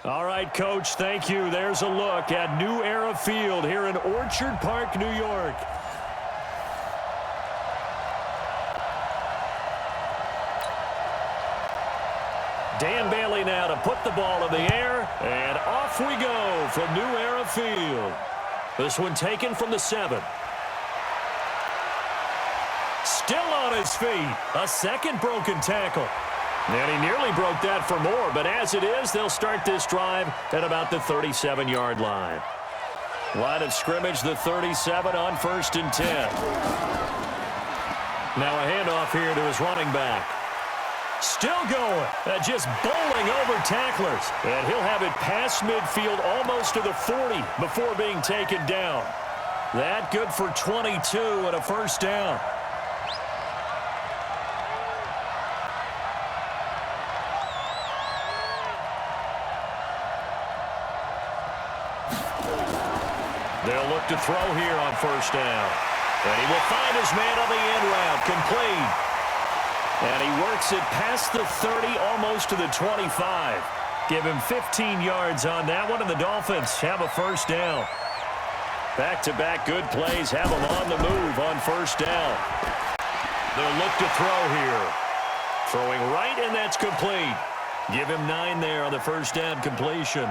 All right, Coach, thank you. There's a look at New Era Field here in Orchard Park, New York. Dan Bailey now to put the ball in the air, and off we go from New Era Field. This one taken from the 7. Still on his feet. A second broken tackle. And he nearly broke that for more, but as it is, they'll start this drive at about the 37-yard line. Line of scrimmage, the 37 on 1st and 10. Now a handoff here to his running back. Still going. Just bowling over tacklers. And he'll have it past midfield almost to the 40 before being taken down. That good for 22 and a first down. They'll look to throw here on first down. And he will find his man on the end route. Complete. And he works it past the 30, almost to the 25. Give him 15 yards on that one, and the Dolphins have a first down. Back-to-back good plays have them on the move on first down. They'll look to throw here. Throwing right, and that's complete. Give him 9 there on the first down completion.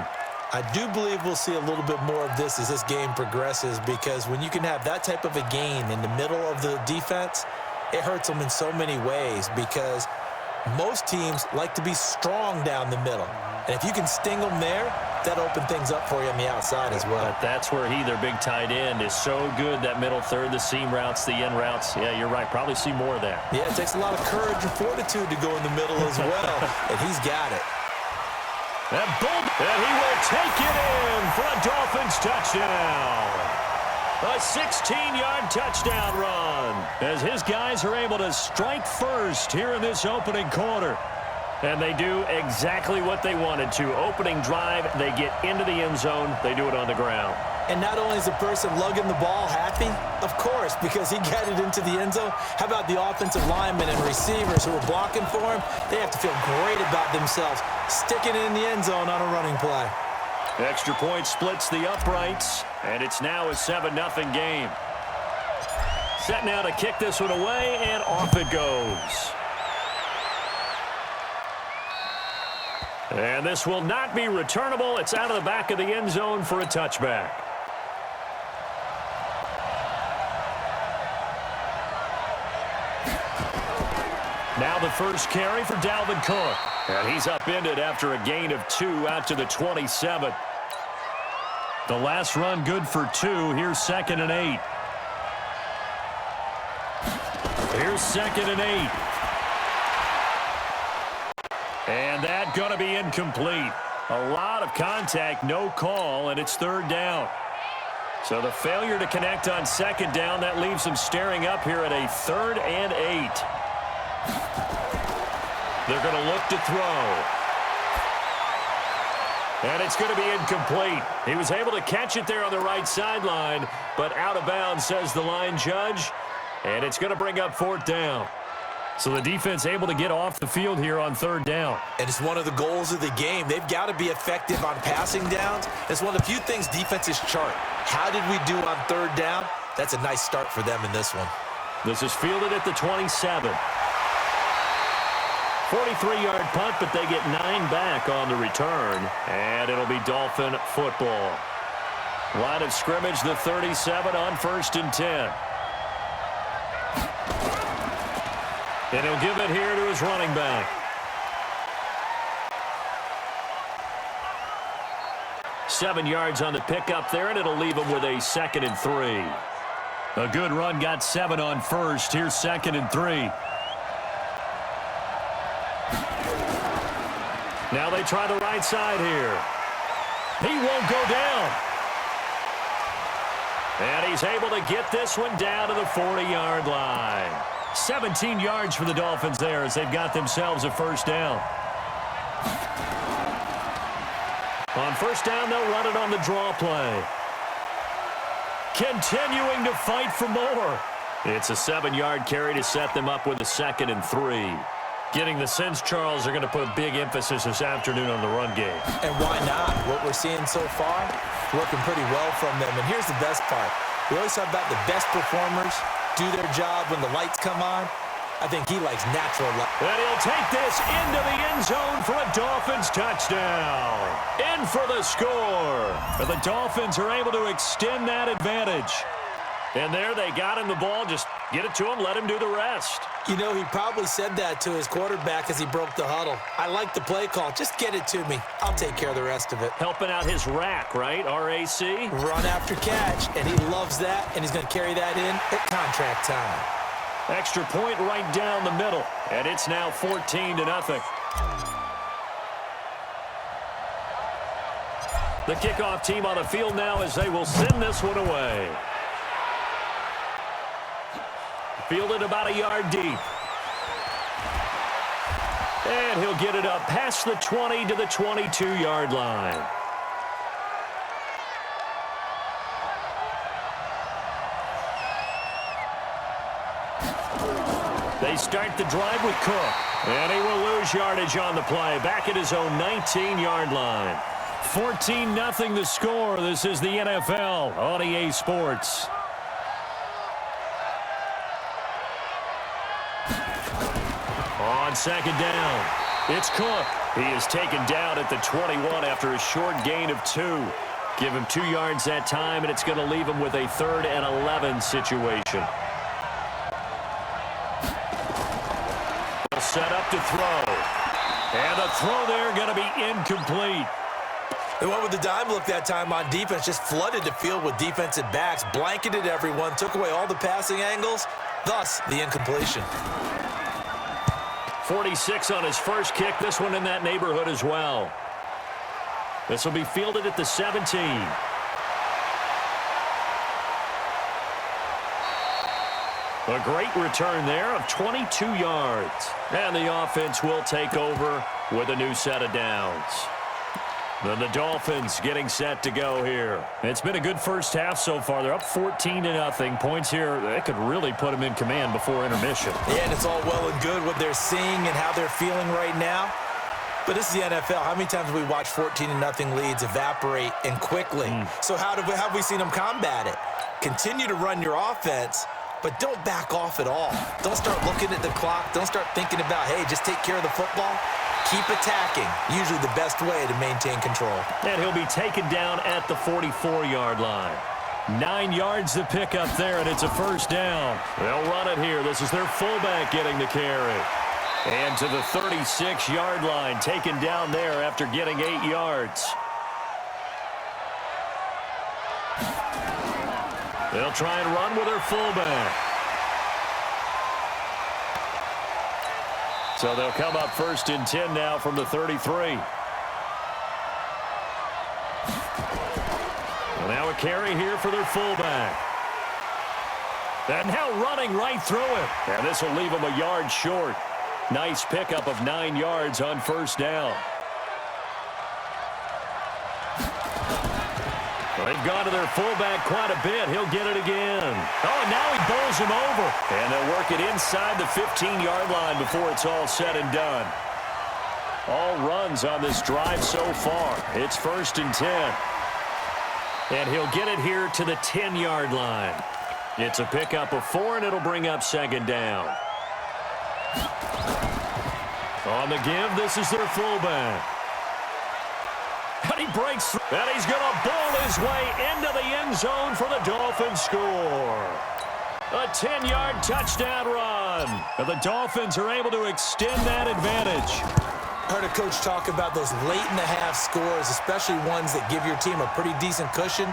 I do believe we'll see a little bit more of this as this game progresses, because when you can have that type of a gain in the middle of the defense, it hurts them in so many ways, because most teams like to be strong down the middle. And if you can sting them there, that opens things up for you on the outside as well. But that's where their big tight end, is so good, that middle third, the seam routes, the in routes. Yeah, you're right. Probably see more of that. Yeah, it takes a lot of courage and fortitude to go in the middle as well, and he's got it. And he will take it in for a Dolphins touchdown. A 16-yard touchdown run as his guys are able to strike first here in this opening quarter. And they do exactly what they wanted to. Opening drive, they get into the end zone. They do it on the ground. And not only is the person lugging the ball happy, of course, because he got it into the end zone. How about the offensive linemen and receivers who are blocking for him? They have to feel great about themselves, sticking it in the end zone on a running play. Extra point splits the uprights, and it's now a 7-0 game. Set now to kick this one away, and off it goes. And this will not be returnable. It's out of the back of the end zone for a touchback. Now the first carry for Dalvin Cook. And he's upended after a gain of 2 out to the 27. The last run good for 2. Here's 2nd and 8. Here's 2nd and 8. And that going to be incomplete. A lot of contact, no call, and it's 3rd down. So the failure to connect on 2nd down, that leaves them staring up here at a 3rd and 8. They're going to look to throw. And it's going to be incomplete. He was able to catch it there on the right sideline, but out of bounds, says the line judge. And it's going to bring up 4th down. So the defense able to get off the field here on 3rd down. And it's one of the goals of the game. They've got to be effective on passing downs. It's one of the few things defenses chart. How did we do on 3rd down? That's a nice start for them in this one. This is fielded at the 27. 43-yard punt, but they get 9 back on the return. And it'll be Dolphin football. Line of scrimmage, the 37 on 1st and 10. And he'll give it here to his running back. Seven yards on the pickup there, and it'll leave him with a 2nd and 3. A good run, got 7 on first. Here's 2nd and 3. Now they try the right side here. He won't go down. And he's able to get this one down to the 40-yard line. 17 yards for the Dolphins there as they've got themselves a first down. On first down, they'll run it on the draw play. Continuing to fight for more. It's a 7-yard carry to set them up with a 2nd and 3. Getting the sense, Charles, are going to put big emphasis this afternoon on the run game. And why not? What we're seeing so far, working pretty well from them. And here's the best part. We always talk about the best performers do their job when the lights come on. I think he likes natural light. And he'll take this into the end zone for a Dolphins touchdown. In for the score. And the Dolphins are able to extend that advantage. And there they got him the ball. Just get it to him, let him do the rest. You know, he probably said that to his quarterback as he broke the huddle. I like the play call. Just get it to me. I'll take care of the rest of it. Helping out his rack, right? RAC? Run after catch, and he loves that, and he's going to carry that in at contract time. Extra point right down the middle, and it's now 14-0. The kickoff team on the field now as they will send this one away. Fielded about a yard deep. And he'll get it up past the 20 to the 22-yard line. They start the drive with Cook. And he will lose yardage on the play. Back at his own 19-yard line. 14-0 the score. This is the NFL on EA Sports. On second down, it's Cook. He is taken down at the 21 after a short gain of 2. Give him 2 yards that time, and it's going to leave him with a 3rd and 11 situation. He'll set up to throw. And the throw there going to be incomplete. They went with the dime look that time on defense, just flooded the field with defensive backs, blanketed everyone, took away all the passing angles, thus the incompletion. 46 on his first kick. This one in that neighborhood as well. This will be fielded at the 17. A great return there of 22 yards. And the offense will take over with a new set of downs. Then the Dolphins getting set to go here. It's been a good first half so far. They're up 14-0. Points here, that could really put them in command before intermission. Yeah, and it's all well and good what they're seeing and how they're feeling right now. But this is the NFL. How many times have we watched 14-0 leads evaporate and quickly? So how have we seen them combat it? Continue to run your offense, but don't back off at all. Don't start looking at the clock. Don't start thinking about, hey, just take care of the football. Keep attacking, usually the best way to maintain control. And he'll be taken down at the 44-yard line. 9 yards to pick up there, and it's a first down. They'll run it here. This is their fullback getting the carry. And to the 36-yard line, taken down there after getting 8 yards. They'll try and run with their fullback. So they'll come up 1st and 10 now from the 33. Well, now a carry here for their fullback. And now running right through it. And this will leave them a yard short. Nice pickup of 9 yards on first down. They've gone to their fullback quite a bit. He'll get it again. Oh, and now he bowls him over. And they'll work it inside the 15-yard line before it's all said and done. All runs on this drive so far. It's 1st and 10. And he'll get it here to the 10-yard line. It's a pickup of 4, and it'll bring up 2nd down. On the give, this is their fullback. And he breaks through. And he's going to bowl his way into the end zone for the Dolphins score. A 10-yard touchdown run. And the Dolphins are able to extend that advantage. I heard a coach talk about those late-in-the-half scores, especially ones that give your team a pretty decent cushion.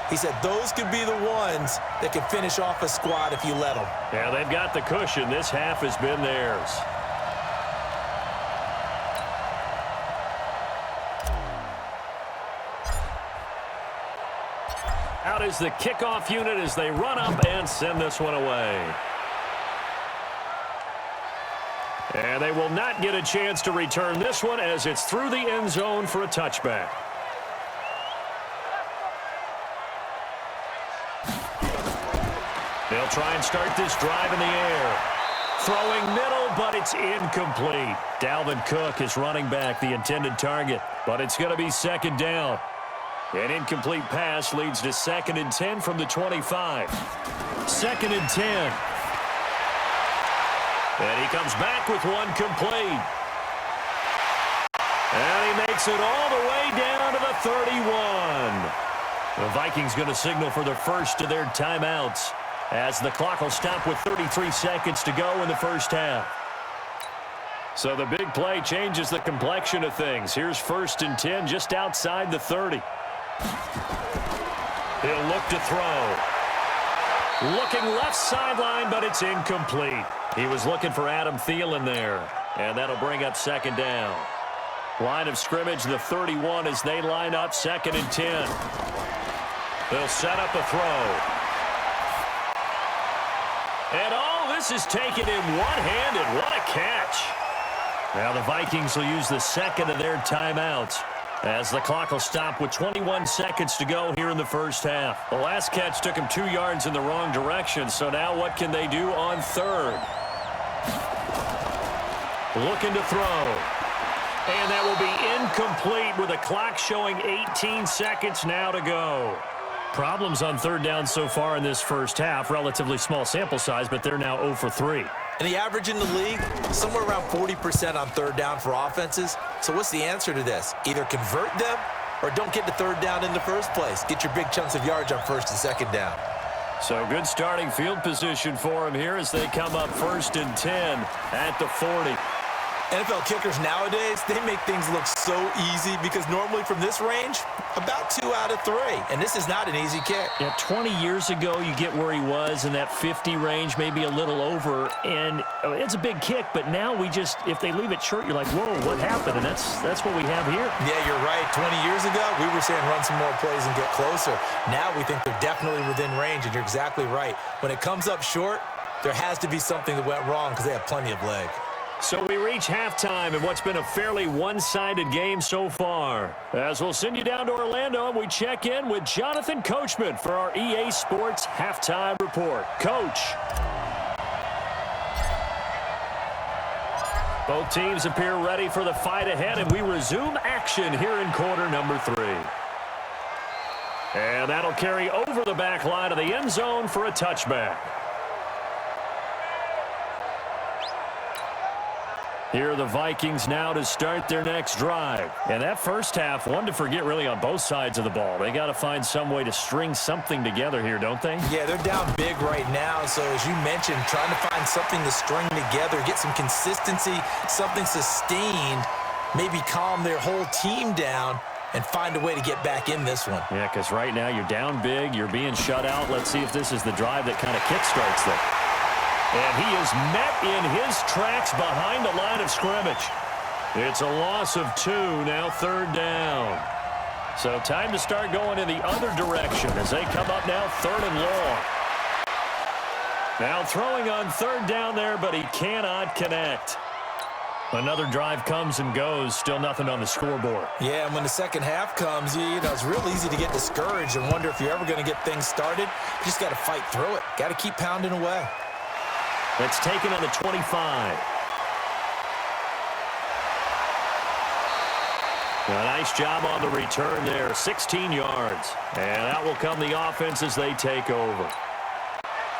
He said those could be the ones that can finish off a squad if you let them. Yeah, they've got the cushion. This half has been theirs. Out is the kickoff unit as they run up and send this one away. And they will not get a chance to return this one as it's through the end zone for a touchback. They'll try and start this drive in the air. Throwing middle but it's incomplete. Dalvin Cook is running back, the intended target, but it's going to be second down. An incomplete pass leads to 2nd and 10 from the 25. 2nd and 10. And he comes back with one complete. And he makes it all the way down to the 31. The Vikings going to signal for the first of their timeouts as the clock will stop with 33 seconds to go in the first half. So the big play changes the complexion of things. Here's 1st and 10 just outside the 30. He'll look to throw. Looking left sideline, but it's incomplete. He was looking for Adam Thielen there, and that'll bring up 2nd down. Line of scrimmage, the 31 as they line up 2nd and 10. They'll set up a throw. And this is taken in one-handed. What a catch. Now the Vikings will use the second of their timeouts as the clock will stop with 21 seconds to go here in the first half. The last catch took him 2 yards in the wrong direction, so now what can they do on 3rd? Looking to throw. And that will be incomplete with the clock showing 18 seconds now to go. Problems on 3rd down so far in this first half. Relatively small sample size, but they're now 0 for 3. And the average in the league, somewhere around 40% on 3rd down for offenses. So what's the answer to this? Either convert them or don't get to 3rd down in the first place. Get your big chunks of yards on 1st and 2nd down. So good starting field position for him here as they come up 1st and 10 at the 40. NFL kickers nowadays, they make things look so easy because normally from this range, about 2 out of 3. And this is not an easy kick. Yeah, 20 years ago, you get where he was in that 50 range, maybe a little over. And it's a big kick, but now we just, if they leave it short, you're like, whoa, what happened? And that's what we have here. Yeah, you're right. 20 years ago, we were saying run some more plays and get closer. Now we think they're definitely within range, and you're exactly right. When it comes up short, there has to be something that went wrong because they have plenty of leg. So we reach halftime in what's been a fairly one-sided game so far. As we'll send you down to Orlando, we check in with Jonathan Coachman for our EA Sports Halftime Report. Coach. Both teams appear ready for the fight ahead, and we resume action here in quarter number 3. And that'll carry over the back line of the end zone for a touchback. Here are the Vikings now to start their next drive. And that first half, one to forget really on both sides of the ball. They got to find some way to string something together here, don't they? Yeah, they're down big right now. So as you mentioned, trying to find something to string together, get some consistency, something sustained, maybe calm their whole team down and find a way to get back in this one. Yeah, because right now you're down big, you're being shut out. Let's see if this is the drive that kind of kickstarts them. And he is met in his tracks behind the line of scrimmage. It's a loss of 2, now 3rd down. So time to start going in the other direction as they come up now 3rd and long. Now throwing on 3rd down there, but he cannot connect. Another drive comes and goes, still nothing on the scoreboard. Yeah, and when the second half comes, you know, it's real easy to get discouraged and wonder if you're ever going to get things started. You just got to fight through it. Got to keep pounding away. That's taken on the 25. A nice job on the return there, 16 yards. And out will come the offense as they take over.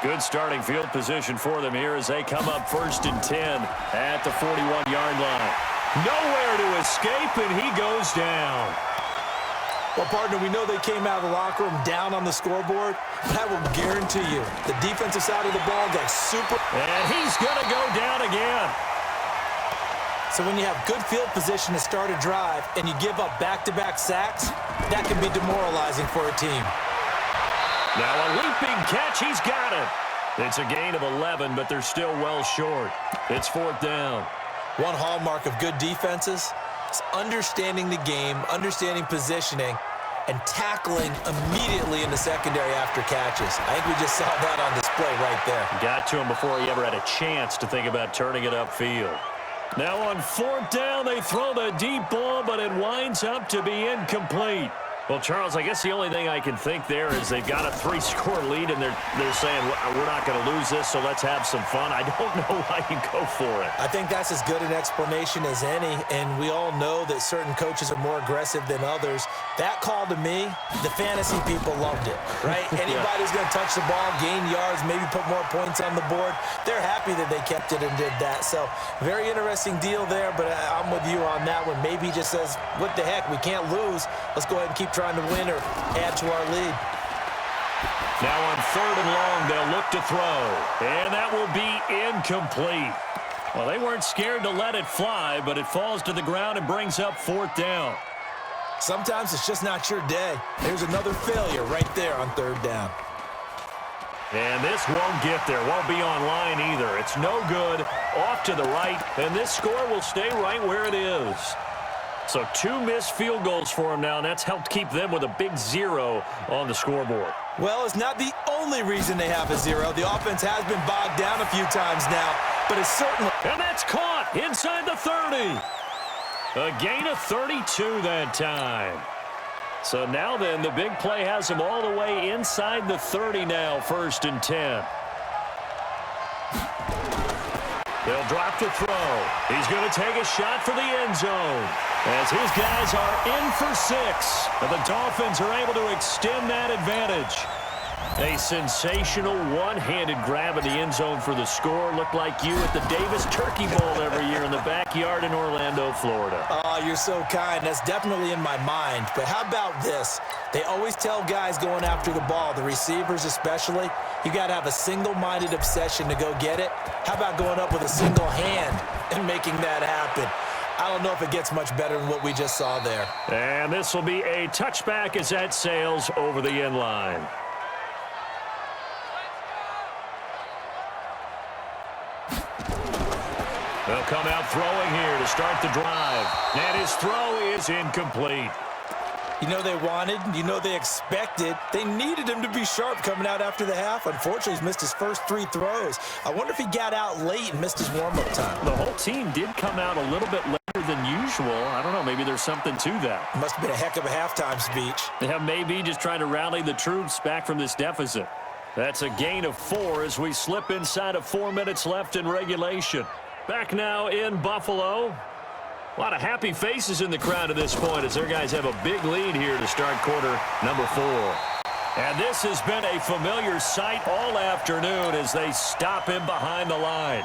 Good starting field position for them here as they come up 1st and 10 at the 41-yard line. Nowhere to escape, and he goes down. Well, partner, we know they came out of the locker room down on the scoreboard, but I will guarantee you the defensive side of the ball got super. And he's going to go down again. So when you have good field position to start a drive and you give up back-to-back sacks, that can be demoralizing for a team. Now a leaping catch, he's got it. It's a gain of 11, but they're still well short. It's 4th down. One hallmark of good defenses is understanding the game, understanding positioning, and tackling immediately in the secondary after catches. I think we just saw that on display right there. Got to him before he ever had a chance to think about turning it upfield. Now on 4th down, they throw the deep ball, but it winds up to be incomplete. Well, Charles, I guess the only thing I can think there is they've got a 3-score lead, and they're saying, we're not going to lose this, so let's have some fun. I don't know why you go for it. I think that's as good an explanation as any, and we all know that certain coaches are more aggressive than others. That call to me, the fantasy people loved it, right? Anybody who's going to touch the ball, gain yards, maybe put more points on the board, they're happy that they kept it and did that. So very interesting deal there, but I'm with you on that one. Maybe he just says, what the heck, we can't lose. Let's go ahead and keep trying to win or add to our lead. Now on 3rd and long, they'll look to throw, and that will be incomplete. Well, they weren't scared to let it fly, but it falls to the ground and brings up 4th down. Sometimes it's just not your day. There's another failure right there on 3rd down. And this won't get there, won't be on line either. It's no good, off to the right, and this score will stay right where it is. So 2 missed field goals for them now, and that's helped keep them with a big 0 on the scoreboard. Well, it's not the only reason they have a 0. The offense has been bogged down a few times now, but it's certainly... And that's caught inside the 30. A gain of 32 that time. So now then, the big play has him all the way inside the 30 now, 1st and 10. They'll drop to throw. He's going to take a shot for the end zone, as his guys are in for 6. And the Dolphins are able to extend that advantage. A sensational one-handed grab in the end zone for the score. Looked like you at the Davis Turkey Bowl every year in the backyard in Orlando, Florida. Oh, you're so kind. That's definitely in my mind. But how about this? They always tell guys going after the ball, the receivers especially, you got to have a single-minded obsession to go get it. How about going up with a single hand and making that happen? I don't know if it gets much better than what we just saw there. And this will be a touchback as that sails over the end line. They'll come out throwing here to start the drive. And his throw is incomplete. You know they wanted, you know they expected. They needed him to be sharp coming out after the half. Unfortunately, he's missed his first 3 throws. I wonder if he got out late and missed his warm-up time. The whole team did come out a little bit later than usual. I don't know, maybe there's something to that. Must have been a heck of a halftime speech. Yeah, maybe just trying to rally the troops back from this deficit. That's a gain of 4 as we slip inside of 4 minutes left in regulation. Back now in Buffalo. A lot of happy faces in the crowd at this point as their guys have a big lead here to start quarter number 4. And this has been a familiar sight all afternoon as they stop him behind the line.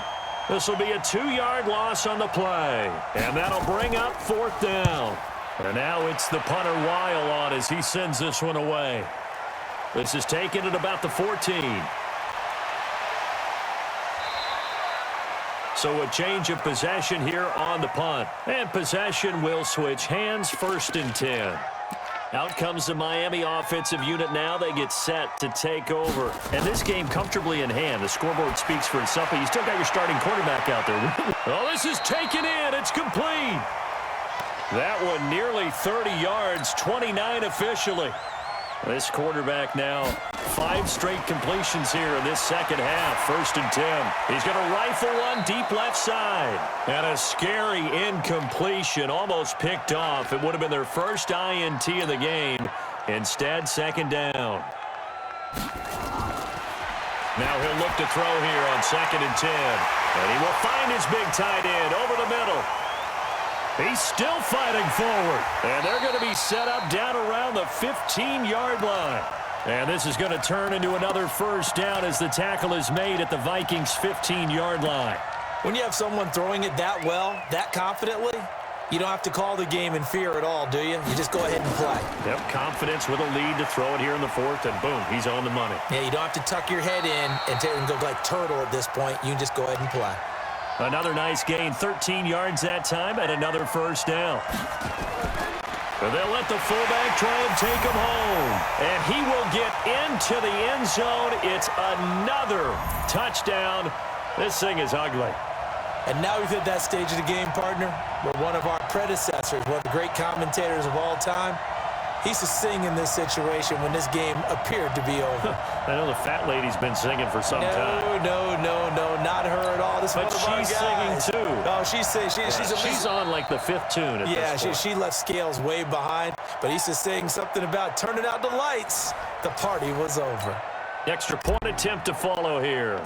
This will be a 2-yard loss on the play. And that'll bring up 4th down. And now it's the punter Weil on as he sends this one away. This is taken at about the 14. So a change of possession here on the punt. And possession will switch hands, 1st and 10. Out comes the Miami offensive unit now. They get set to take over. And this game comfortably in hand. The scoreboard speaks for itself, but you still got your starting quarterback out there. Oh, this is taken in. It's complete. That one nearly 30 yards, 29 officially. This quarterback now, 5 straight completions here in this second half. 1st and 10. He's going to rifle one deep left side. And a scary incompletion, almost picked off. It would have been their first INT of the game. Instead, 2nd down. Now he'll look to throw here on 2nd and 10. And he will find his big tight end over the middle. He's still fighting forward. And they're going to be set up down around the 15-yard line. And this is going to turn into another 1st down as the tackle is made at the Vikings' 15-yard line. When you have someone throwing it that well, that confidently, you don't have to call the game in fear at all, do you? You just go ahead and play. Yep, confidence with a lead to throw it here in the 4th, and boom, he's on the money. Yeah, you don't have to tuck your head in and go like turtle at this point. You can just go ahead and play. Another nice gain, 13 yards that time, and another 1st down. And they'll let the fullback try and take him home. And he will get into the end zone. It's another touchdown. This thing is ugly. And now we've hit that stage of the game, partner, where one of our predecessors, one of the great commentators of all time, He used to sing in this situation when this game appeared to be over. I know the fat lady's been singing for some time. No, not her at all. This but is one of she's our guys. singing too. Oh, she's on like the 5th tune at this point. she left Scales way behind, but he used to sing something about turning out the lights. The party was over. Extra point attempt to follow here.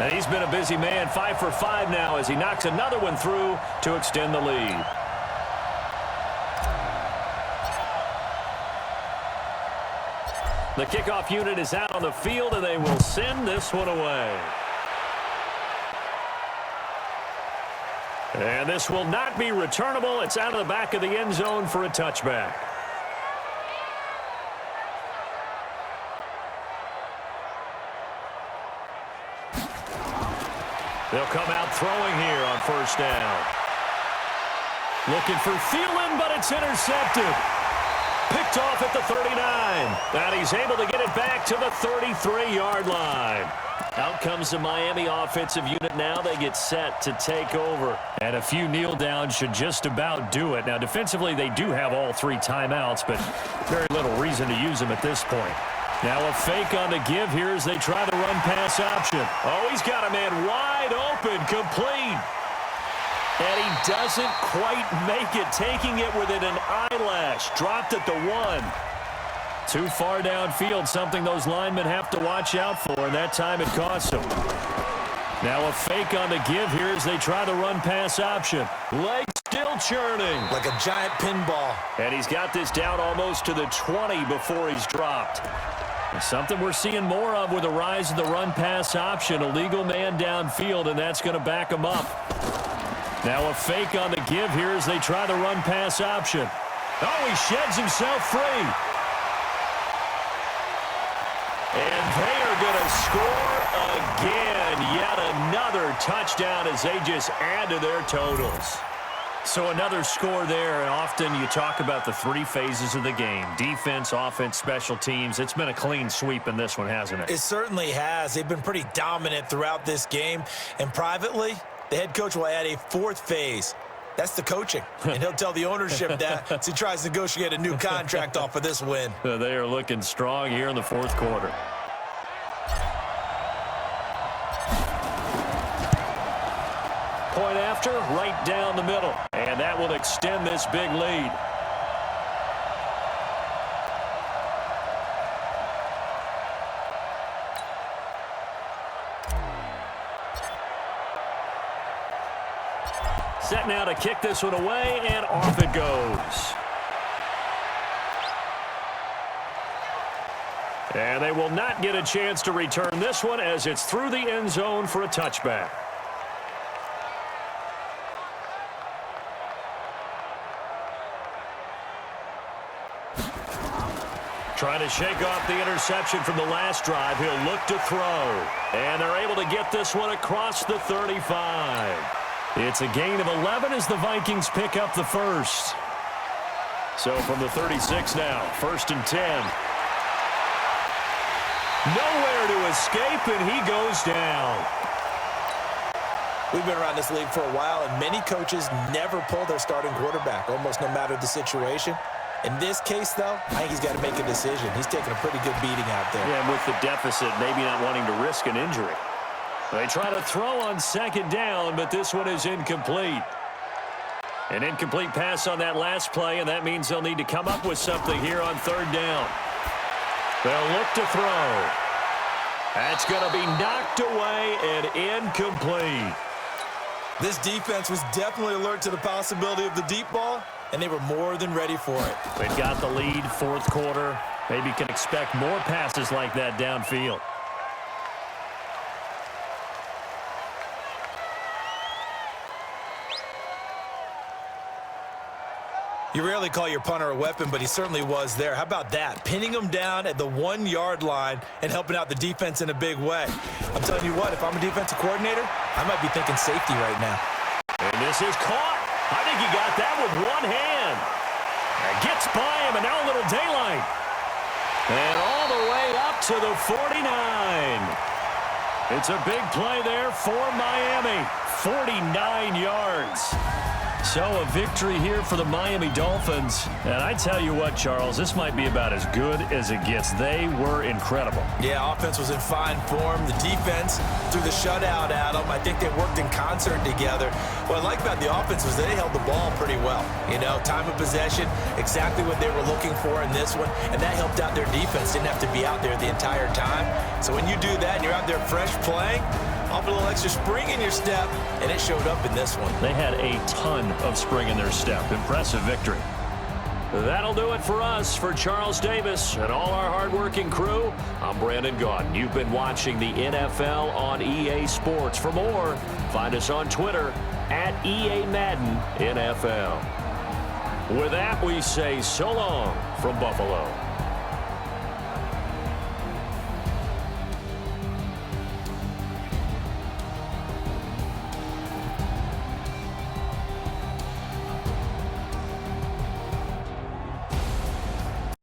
And he's been a busy man, 5 for 5 now as he knocks another one through to extend the lead. The kickoff unit is out on the field, and they will send this one away. And this will not be returnable. It's out of the back of the end zone for a touchback. They'll come out throwing here on first down. Looking for Thielen, but it's intercepted. Picked off at the 39. And he's able to get it back to the 33-yard line. Out comes the Miami offensive unit now. They get set to take over. And a few kneel downs should just about do it. Now, defensively, they do have all 3 timeouts, but very little reason to use them at this point. Now a fake on the give here as they try the run-pass option. Oh, he's got a man wide open, complete. And he doesn't quite make it, taking it within an eyelash. Dropped at the 1. Too far downfield, something those linemen have to watch out for, and that time it costs them. Now a fake on the give here as they try the run-pass option. Legs still churning. Like a giant pinball. And he's got this down almost to the 20 before he's dropped. Something we're seeing more of with the rise of the run-pass option. A legal man downfield, and that's going to back him up. Now a fake on the give here as they try the run-pass option. Oh, he sheds himself free. And they are going to score again. Yet another touchdown as they just add to their totals. So another score there, and often you talk about the 3 phases of the game. Defense, offense, special teams. It's been a clean sweep in this one, hasn't it? It certainly has. They've been pretty dominant throughout this game. And privately, the head coach will add a 4th phase. That's the coaching. And he'll tell the ownership that as he tries to negotiate a new contract off of this win. They are looking strong here in the 4th quarter. Point after, right down the middle. And that will extend this big lead. Set now to kick this one away, and off it goes. And they will not get a chance to return this one as it's through the end zone for a touchback. Trying to shake off the interception from the last drive. He'll look to throw. And they're able to get this one across the 35. It's a gain of 11 as the Vikings pick up the first. So from the 36 now, 1st and 10. Nowhere to escape, and he goes down. We've been around this league for a while, and many coaches never pull their starting quarterback, almost no matter the situation. In this case, though, I think he's got to make a decision. He's taking a pretty good beating out there. Yeah, with the deficit, maybe not wanting to risk an injury. They try to throw on 2nd down, but this one is incomplete. An incomplete pass on that last play, and that means they'll need to come up with something here on 3rd down. They'll look to throw. That's going to be knocked away and incomplete. This defense was definitely alert to the possibility of the deep ball, and they were more than ready for it. They've got the lead, 4th quarter. Maybe can expect more passes like that downfield. You rarely call your punter a weapon, but he certainly was there. How about that? Pinning him down at the 1-yard line and helping out the defense in a big way. I'm telling you what, if I'm a defensive coordinator, I might be thinking safety right now. And this is caught. I think he got that with one hand. Gets by him, and now a little daylight. And all the way up to the 49. It's a big play there for Miami. 49 yards. So a victory here for the Miami Dolphins. And I tell you what, Charles, this might be about as good as it gets. They were incredible. Yeah, offense was in fine form. The defense threw the shutout at them. I think they worked in concert together. What I like about the offense was they held the ball pretty well. You know, time of possession, exactly what they were looking for in this one, and that helped out their defense. Didn't have to be out there the entire time. So when you do that and you're out there fresh playing, off a little extra spring in your step, and it showed up in this one. They had a ton of spring in their step. Impressive victory. That'll do it for us. For Charles Davis and all our hardworking crew, I'm Brandon Gaudin. You've been watching the NFL on EA Sports. For more, find us on Twitter at EA Madden NFL. With that, we say so long from Buffalo.